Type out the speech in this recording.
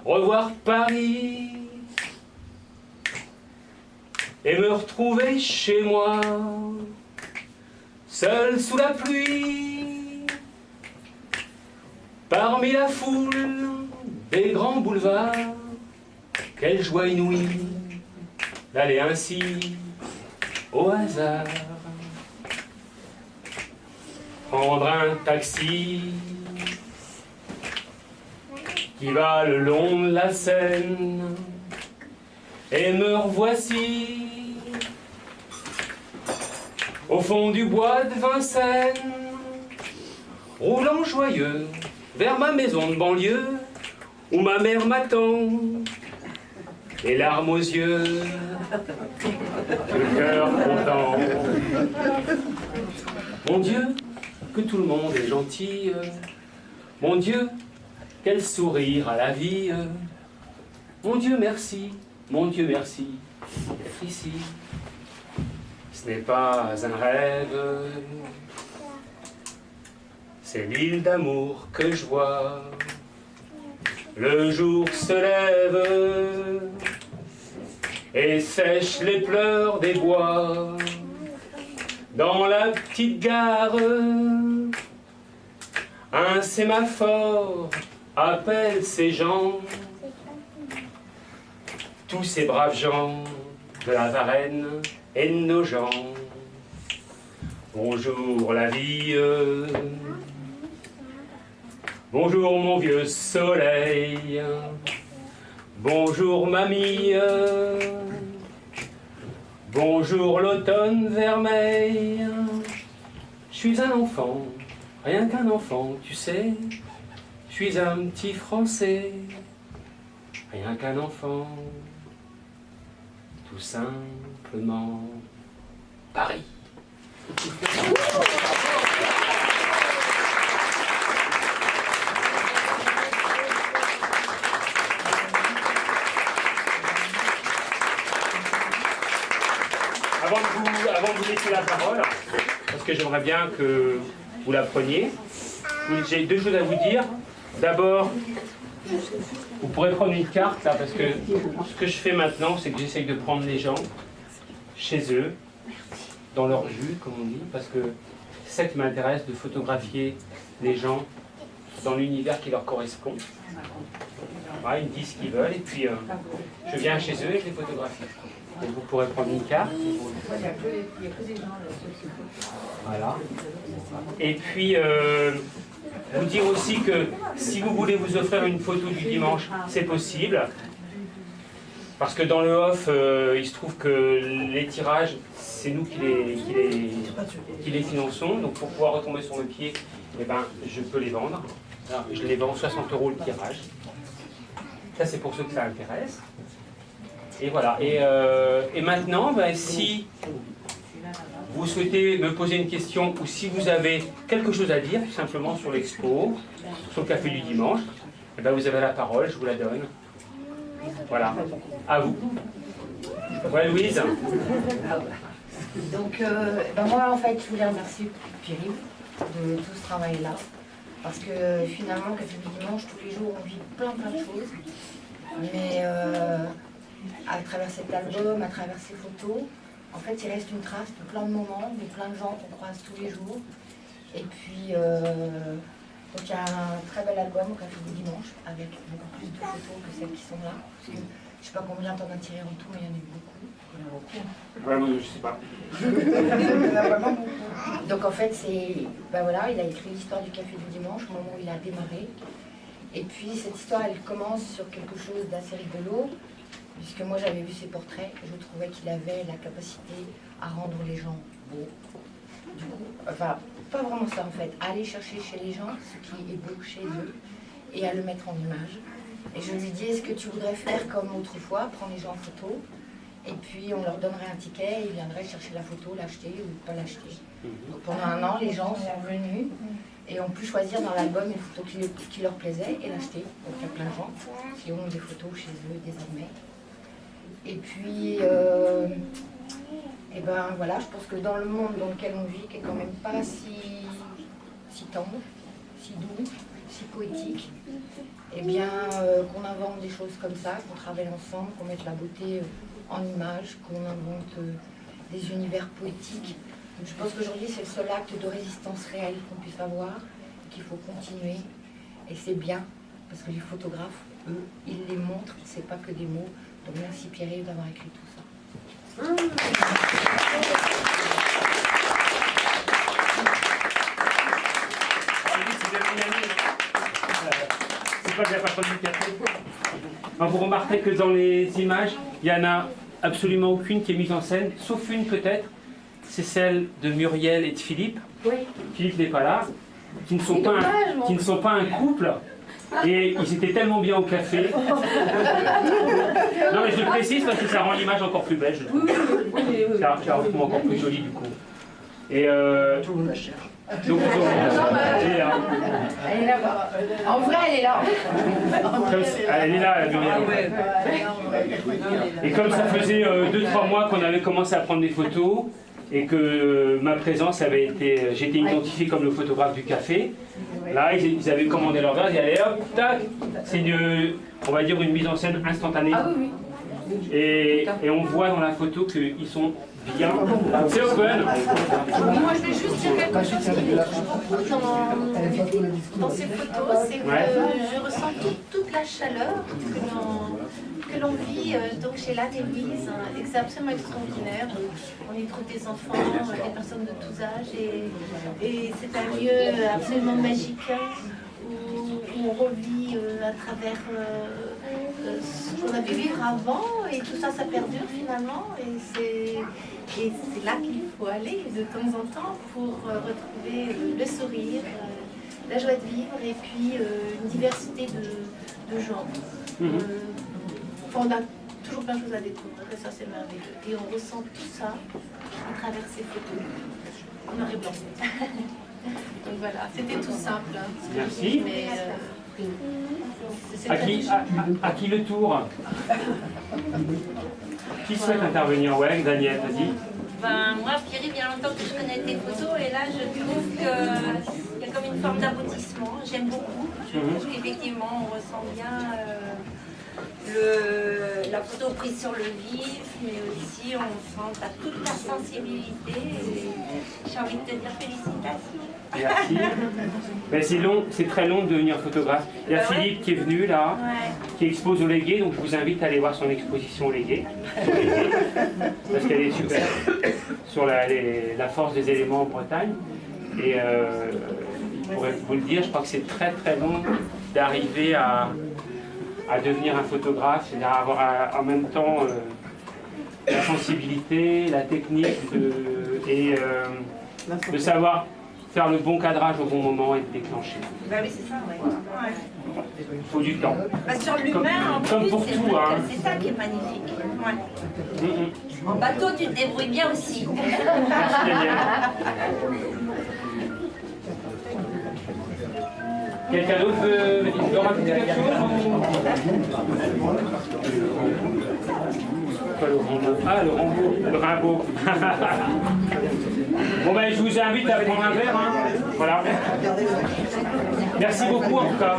revoir Paris et me retrouver chez moi, seul sous la pluie, parmi la foule des grands boulevards. Quelle joie inouïe d'aller ainsi au hasard, prendre un taxi qui va le long de la Seine, et me revoici au fond du bois de Vincennes, roulant joyeux vers ma maison de banlieue, où ma mère m'attend, les larmes aux yeux, le cœur content. Mon Dieu, que tout le monde est gentil. Mon Dieu, quel sourire à la vie. Mon Dieu, merci d'être ici. Ce n'est pas un rêve, c'est l'île d'amour que je vois. Le jour se lève et sèche les pleurs des bois. Dans la petite gare, un sémaphore appelle ces gens, tous ces braves gens de la Varenne et de nos gens. Bonjour la vie, bonjour mon vieux soleil, bonjour mamie, bonjour l'automne vermeil. Je suis un enfant, rien qu'un enfant, tu sais. Je suis un petit Français, rien qu'un enfant, tout simplement Paris. Avant de vous laisser la parole, parce que j'aimerais bien que vous la preniez, j'ai deux choses à vous dire. D'abord, vous pourrez prendre une carte là, parce que ce que je fais maintenant, c'est que j'essaye de prendre les gens chez eux, dans leur jus, comme on dit, parce que c'est ça qui m'intéresse, de photographier les gens dans l'univers qui leur correspond. Voilà, ils me disent ce qu'ils veulent, et puis je viens chez eux et je les photographie. Donc vous pourrez prendre une carte. Voilà. Et puis, vous dire aussi que si vous voulez vous offrir une photo du dimanche, c'est possible. Parce que dans le off, il se trouve que les tirages, c'est nous qui les finançons. Donc pour pouvoir retomber sur mes pieds, eh ben, je peux les vendre. Alors, je les vends 60 € le tirage. Ça, c'est pour ceux que ça intéresse. Et voilà. Et maintenant, ben, si vous souhaitez me poser une question ou si vous avez quelque chose à dire, tout simplement sur l'expo, sur le café du dimanche, eh ben, vous avez la parole, je vous la donne. Voilà. À vous. Ouais, Louise. Donc, moi, en fait, je voulais remercier Pierre-Yves de tout ce travail-là. Parce que finalement, le café du dimanche, tous les jours, on vit plein de choses. Mais à travers cet album, à travers ces photos, en fait, il reste une trace de plein de moments, de plein de gens qu'on croise tous les jours. Et puis, donc il y a un très bel album au Café du Dimanche, avec beaucoup plus de photos que celles qui sont là. Parce que, je ne sais pas combien t'en as tiré en tout, mais il y en a eu beaucoup. Il y en a beaucoup. Vraiment, je ne sais pas. Il y en a vraiment beaucoup. Donc en fait, ben voilà, il a écrit l'histoire du Café du Dimanche, au moment où il a démarré. Et puis cette histoire, elle commence sur quelque chose d'assez rigolo, puisque moi j'avais vu ses portraits, et je trouvais qu'il avait la capacité à rendre les gens beaux. Du coup, enfin, pas vraiment ça en fait, à aller chercher chez les gens ce qui est beau chez eux et à le mettre en image. Et je lui dis, est-ce que tu voudrais faire comme autrefois, prendre les gens en photo, et puis on leur donnerait un ticket, ils viendraient chercher la photo, l'acheter ou pas l'acheter. Donc pendant un an, les gens sont venus et ont pu choisir dans l'album une photo qui leur plaisait et l'acheter. Donc il y a plein de gens qui ont des photos chez eux désormais. Et puis, et ben voilà, je pense que dans le monde dans lequel on vit, qui est quand même pas si tendre, si doux, si poétique, eh bien, qu'on invente des choses comme ça, qu'on travaille ensemble, qu'on mette la beauté en image, qu'on invente des univers poétiques. Donc, je pense qu'aujourd'hui, c'est le seul acte de résistance réelle qu'on puisse avoir, qu'il faut continuer. Et c'est bien, parce que les photographes, eux, ils les montrent, c'est pas que des mots. Donc merci Pierre-Yves d'avoir écrit tout ça. C'est pas de la patronne du café. Vous remarquerez que dans les images, il n'y en a absolument aucune qui est mise en scène, sauf une peut-être, c'est celle de Muriel et de Philippe. Oui. Philippe n'est pas là, qui ne sont pas un couple. Et ils étaient tellement bien au café. Non mais je le précise parce que ça rend l'image encore plus belle, je trouve. Ça la retrouve encore plus jolie du coup. Et donc, elle est là. Elle est là-bas. En vrai, elle est là. Elle est là, Muriel. Et comme ça faisait 2-3 mois qu'on avait commencé à prendre des photos et que ma présence avait été, j'étais identifié comme le photographe du café. Là, ils avaient commandé leur verre, ils allaient hop, tac. C'est on va dire une mise en scène instantanée. Ah oui, oui. Et on voit dans la photo qu'ils sont bien. C'est open. Moi, je vais juste dire quelque chose qui me touche beaucoup dans ces photos, c'est que je ressens toute la chaleur que l'on vit donc chez l'Anne Élise, et que c'est absolument extraordinaire. On y trouve des enfants, des personnes de tous âges, et c'est un lieu absolument magique où on revit à travers ce qu'on a pu vivre avant, et tout ça, ça perdure finalement, et c'est là qu'il faut aller de temps en temps pour retrouver le sourire, la joie de vivre, et puis une diversité de genres. On a toujours plein de choses à découvrir, et ça c'est merveilleux. Et on ressent tout ça à travers ces photos, en noir et blanc. Donc voilà, c'était tout simple. Hein, merci. Mais, à qui le tour? Qui souhaite intervenir? Ouais, Daniel, vas-y. Ben, moi, Pierre-Yves, il y a longtemps que je connais tes photos, et là, je trouve qu'il y a comme une forme d'aboutissement. J'aime beaucoup. Je trouve qu'effectivement, on ressent bien la photo prise sur le vif, mais aussi on sent toute la sensibilité. Et j'ai envie de te dire félicitations. Merci. Ben, c'est long, c'est très long de devenir photographe. Il y a Philippe qui est venu là, qui expose au Légué, donc je vous invite à aller voir son exposition au Légué, parce qu'elle est super, sur la force des éléments en Bretagne. Et je pourrais vous le dire, je crois que c'est très très long d'arriver à devenir un photographe, c'est-à-dire avoir en même temps la sensibilité, la technique et de savoir faire le bon cadrage au bon moment et de déclencher. Ben oui, c'est ça, ouais. Il faut du temps. Ben, sur l'humain, en comme plus, pour c'est tout, vrai hein. que c'est ça qui est magnifique. Ouais. En bateau, tu te débrouilles bien aussi. Merci Daniel. Quelqu'un d'autre veut rajouter quelque chose le Rambo. Le Rimbaud. Bon ben je vous invite à prendre un verre. Hein. Voilà. Merci beaucoup en tout cas.